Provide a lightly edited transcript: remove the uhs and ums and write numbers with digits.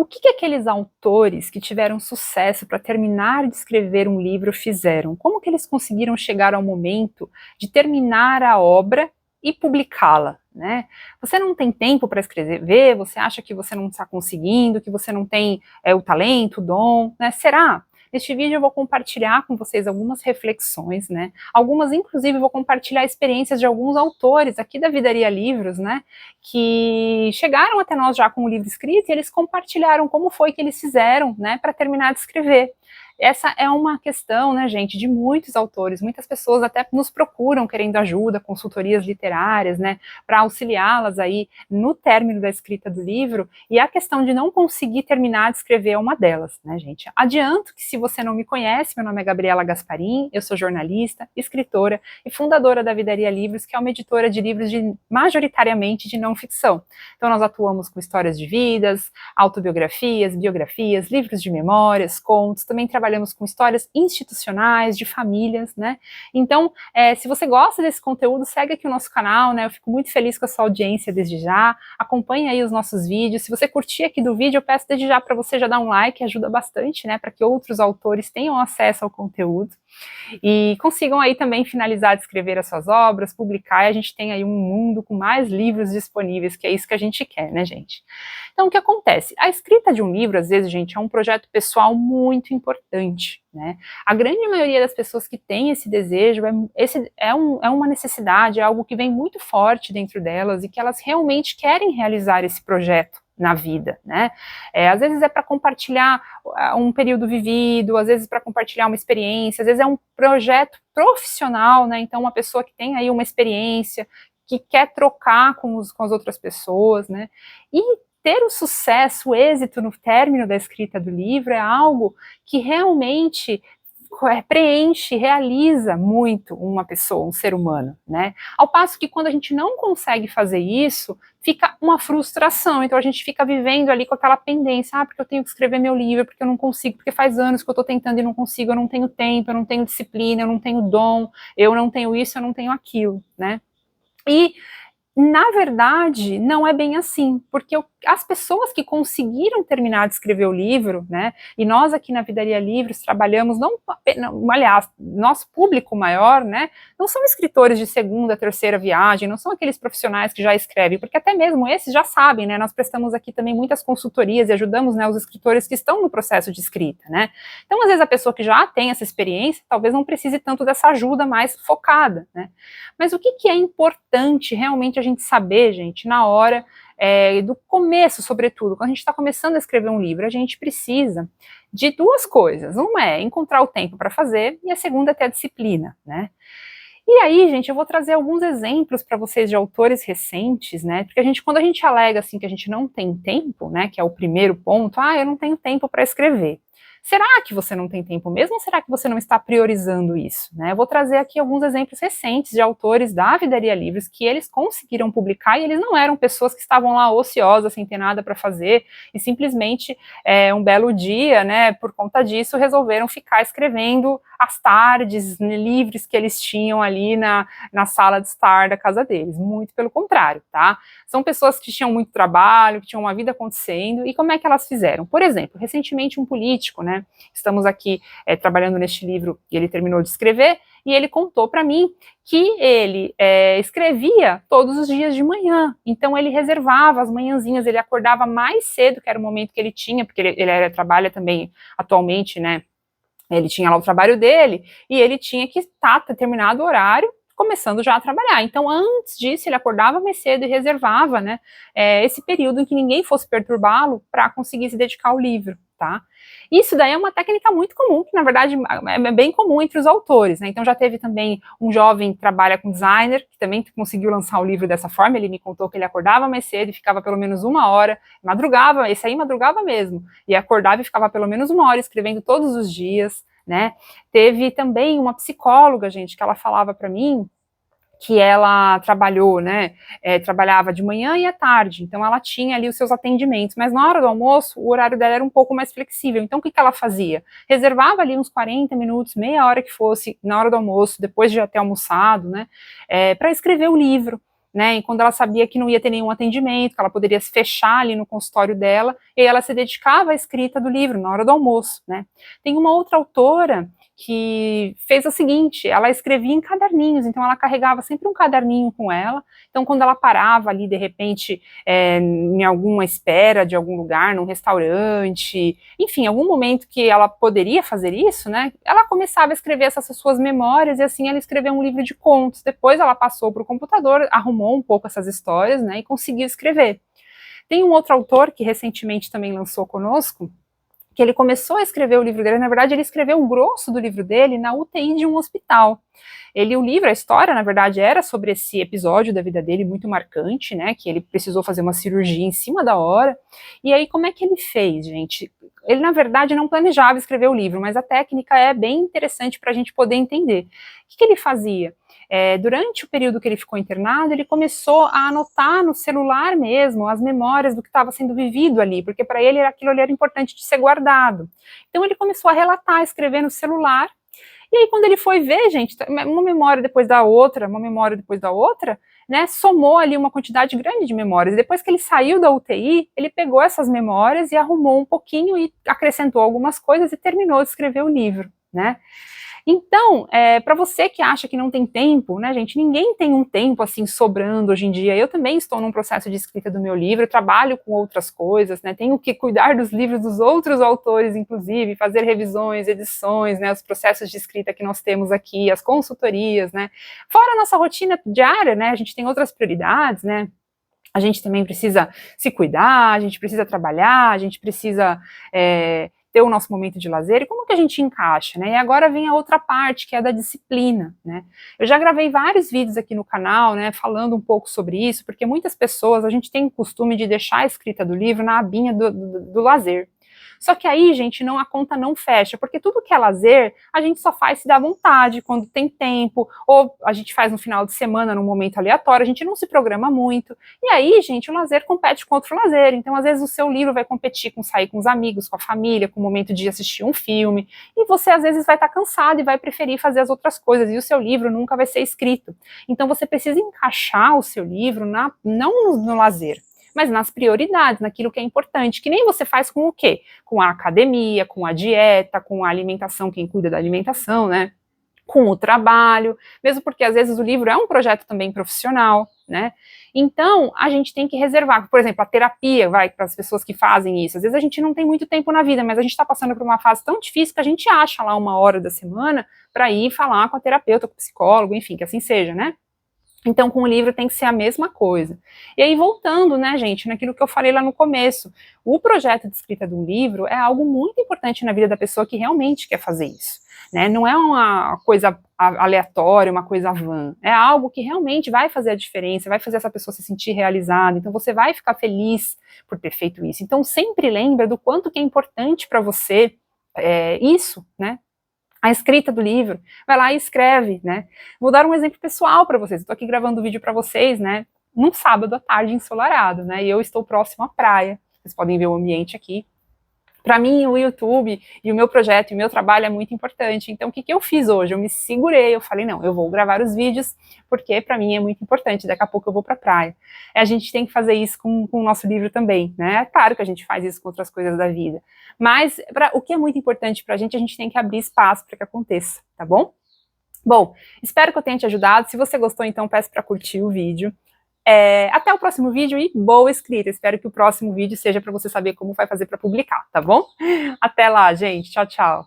O que aqueles autores que tiveram sucesso para terminar de escrever um livro fizeram? Como que eles conseguiram chegar ao momento de terminar a obra e publicá-la, né? Você não tem tempo para escrever, você acha que você não está conseguindo, que você não tem o talento, o dom, né? Será? Neste vídeo eu vou compartilhar com vocês algumas reflexões, né? Algumas, inclusive, vou compartilhar experiências de alguns autores aqui da Vidaria Livros, né? Que chegaram até nós já com o livro escrito e eles compartilharam como foi que eles fizeram, né? Para terminar de escrever. Essa é uma questão, né, gente, de muitos autores, muitas pessoas até nos procuram querendo ajuda, consultorias literárias, né, para auxiliá-las aí no término da escrita do livro, e a questão de não conseguir terminar de escrever é uma delas, né, gente. Adianto que se você não me conhece, meu nome é Gabriela Gasparim, eu sou jornalista, escritora e fundadora da Vidaria Livros, que é uma editora de livros majoritariamente de não ficção. Então nós atuamos com histórias de vidas, autobiografias, biografias, livros de memórias, contos, também trabalhamos com histórias institucionais, de famílias, né? Então, se você gosta desse conteúdo, segue aqui o nosso canal, né? Eu fico muito feliz com a sua audiência desde já. Acompanhe aí os nossos vídeos. Se você curtir aqui do vídeo, eu peço desde já para você já dar um like, ajuda bastante, né? Para que outros autores tenham acesso ao conteúdo e consigam aí também finalizar de escrever as suas obras, publicar, e a gente tem aí um mundo com mais livros disponíveis, que é isso que a gente quer, né, gente? Então, o que acontece? A escrita de um livro, às vezes, gente, é um projeto pessoal muito importante, né? A grande maioria das pessoas que tem esse desejo, é uma necessidade, é algo que vem muito forte dentro delas e que elas realmente querem realizar esse projeto na vida, né? Às vezes é para compartilhar um período vivido, às vezes para compartilhar uma experiência, às vezes é um projeto profissional, né? Então uma pessoa que tem aí uma experiência, que quer trocar com as outras pessoas, né? E ter o sucesso, o êxito no término da escrita do livro é algo que realmente preenche, realiza muito uma pessoa, um ser humano, né? Ao passo que quando a gente não consegue fazer isso, fica uma frustração, então a gente fica vivendo ali com aquela pendência, porque eu tenho que escrever meu livro, porque eu não consigo, porque faz anos que eu tô tentando e não consigo, eu não tenho tempo, eu não tenho disciplina, eu não tenho dom, eu não tenho isso, eu não tenho aquilo, né? E na verdade, não é bem assim, porque as pessoas que conseguiram terminar de escrever o livro, né, e nós aqui na Vidaria Livros trabalhamos, aliás, nosso público maior, né, não são escritores de segunda, terceira viagem, não são aqueles profissionais que já escrevem, porque até mesmo esses já sabem, né, nós prestamos aqui também muitas consultorias e ajudamos, né, os escritores que estão no processo de escrita, né. Então, às vezes, a pessoa que já tem essa experiência, talvez não precise tanto dessa ajuda mais focada, né. Mas o que é importante realmente a gente saber, gente, na hora do começo, sobretudo, quando a gente está começando a escrever um livro, a gente precisa de duas coisas. Uma é encontrar o tempo para fazer, e a segunda é ter a disciplina, né? E aí, gente, eu vou trazer alguns exemplos para vocês de autores recentes, né? Porque quando a gente alega assim que a gente não tem tempo, né? Que é o primeiro ponto, eu não tenho tempo para escrever. Será que você não tem tempo mesmo ou será que você não está priorizando isso? Né? Eu vou trazer aqui alguns exemplos recentes de autores da Vidaria Livros que eles conseguiram publicar e eles não eram pessoas que estavam lá ociosas, sem ter nada para fazer e simplesmente um belo dia, né, por conta disso, resolveram ficar escrevendo às tardes, livros que eles tinham ali na sala de estar da casa deles. Muito pelo contrário, tá? São pessoas que tinham muito trabalho, que tinham uma vida acontecendo, e como é que elas fizeram? Por exemplo, recentemente um político, né, estamos aqui trabalhando neste livro e ele terminou de escrever, e ele contou para mim que ele escrevia todos os dias de manhã, então ele reservava as manhãzinhas, ele acordava mais cedo, que era o momento que ele tinha, porque ele trabalha também atualmente, né, ele tinha lá o trabalho dele, e ele tinha que estar determinado horário, começando já a trabalhar. Então, antes disso, ele acordava mais cedo e reservava, né, esse período em que ninguém fosse perturbá-lo para conseguir se dedicar ao livro, tá? Isso daí é uma técnica muito comum, que na verdade é bem comum entre os autores, né? Então já teve também um jovem que trabalha com designer, que também conseguiu lançar o livro dessa forma, ele me contou que ele acordava mais cedo e ficava pelo menos uma hora, madrugava, esse aí madrugava mesmo, e acordava e ficava pelo menos uma hora escrevendo todos os dias, né? Teve também uma psicóloga, gente, que ela falava para mim que ela trabalhou, né, trabalhava de manhã e à tarde, então ela tinha ali os seus atendimentos, mas na hora do almoço, o horário dela era um pouco mais flexível, então o que ela fazia? Reservava ali uns 40 minutos, meia hora que fosse, na hora do almoço, depois de já ter almoçado, né, para escrever o livro. né, e quando ela sabia que não ia ter nenhum atendimento, que ela poderia se fechar ali no consultório dela, e aí ela se dedicava à escrita do livro, na hora do almoço, né. Tem uma outra autora que fez o seguinte, ela escrevia em caderninhos, então ela carregava sempre um caderninho com ela, então quando ela parava ali, de repente, em alguma espera de algum lugar, num restaurante, enfim, algum momento que ela poderia fazer isso, né, ela começava a escrever essas suas memórias, e assim ela escreveu um livro de contos. Depois ela passou para o computador, arrumou um pouco essas histórias, né, e conseguiu escrever. Tem um outro autor que recentemente também lançou conosco, que ele começou a escrever o livro dele, na verdade ele escreveu o grosso do livro dele na UTI de um hospital. O livro, a história, na verdade, era sobre esse episódio da vida dele muito marcante, né, que ele precisou fazer uma cirurgia em cima da hora, e aí como é que ele fez, gente? Ele, na verdade, não planejava escrever o livro, mas a técnica é bem interessante para a gente poder entender. O que ele fazia? Durante o período que ele ficou internado, ele começou a anotar no celular mesmo as memórias do que estava sendo vivido ali, porque para ele aquilo ali era importante de ser guardado. Então ele começou a relatar, escrever no celular, e aí quando ele foi ver, gente, uma memória depois da outra, né, somou ali uma quantidade grande de memórias. Depois que ele saiu da UTI, ele pegou essas memórias e arrumou um pouquinho e acrescentou algumas coisas e terminou de escrever o livro, né. Então, para você que acha que não tem tempo, né, gente, ninguém tem um tempo assim sobrando hoje em dia. Eu também estou num processo de escrita do meu livro, eu trabalho com outras coisas, né, tenho que cuidar dos livros dos outros autores, inclusive, fazer revisões, edições, né, os processos de escrita que nós temos aqui, as consultorias, né, fora a nossa rotina diária, né, a gente tem outras prioridades, né, a gente também precisa se cuidar, a gente precisa trabalhar, a gente precisa ter o nosso momento de lazer, e como que a gente encaixa, né? E agora vem a outra parte, que é da disciplina, né? Eu já gravei vários vídeos aqui no canal, né, falando um pouco sobre isso, porque muitas pessoas, a gente tem o costume de deixar a escrita do livro na abinha do lazer. Só que aí, gente, a conta não fecha, porque tudo que é lazer, a gente só faz se dá vontade, quando tem tempo, ou a gente faz no final de semana, num momento aleatório, a gente não se programa muito. E aí, gente, o lazer compete com outro lazer. Então, às vezes, o seu livro vai competir com sair com os amigos, com a família, com o momento de assistir um filme, e você, às vezes, vai estar cansado e vai preferir fazer as outras coisas, e o seu livro nunca vai ser escrito. Então, você precisa encaixar o seu livro não no lazer, mas nas prioridades, naquilo que é importante, que nem você faz com o quê? Com a academia, com a dieta, com a alimentação, quem cuida da alimentação, né? Com o trabalho, mesmo porque às vezes o livro é um projeto também profissional, né? Então, a gente tem que reservar, por exemplo, a terapia, para as pessoas que fazem isso, às vezes a gente não tem muito tempo na vida, mas a gente está passando por uma fase tão difícil que a gente acha lá uma hora da semana para ir falar com a terapeuta, com o psicólogo, enfim, que assim seja, né? Então, com o livro tem que ser a mesma coisa. E aí, voltando, né, gente, naquilo que eu falei lá no começo, o projeto de escrita de um livro é algo muito importante na vida da pessoa que realmente quer fazer isso, né? Não é uma coisa aleatória, uma coisa vã, é algo que realmente vai fazer a diferença, vai fazer essa pessoa se sentir realizada, então você vai ficar feliz por ter feito isso. Então, sempre lembra do quanto que é importante para você isso, né? A escrita do livro, vai lá e escreve, né? Vou dar um exemplo pessoal para vocês. Estou aqui gravando o vídeo para vocês, né? Num sábado à tarde ensolarado, né? E eu estou próximo à praia. Vocês podem ver o ambiente aqui. Para mim, o YouTube e o meu projeto e o meu trabalho é muito importante. Então, o que eu fiz hoje? Eu me segurei, eu falei, não, eu vou gravar os vídeos, porque para mim é muito importante. Daqui a pouco eu vou para a praia. A gente tem que fazer isso com o nosso livro também, né? É claro que a gente faz isso com outras coisas da vida. Mas o que é muito importante para a gente tem que abrir espaço para que aconteça, tá bom? Bom, espero que eu tenha te ajudado. Se você gostou, então peço para curtir o vídeo. Até o próximo vídeo e boa escrita. Espero que o próximo vídeo seja para você saber como vai fazer para publicar, tá bom? Até lá, gente. Tchau, tchau.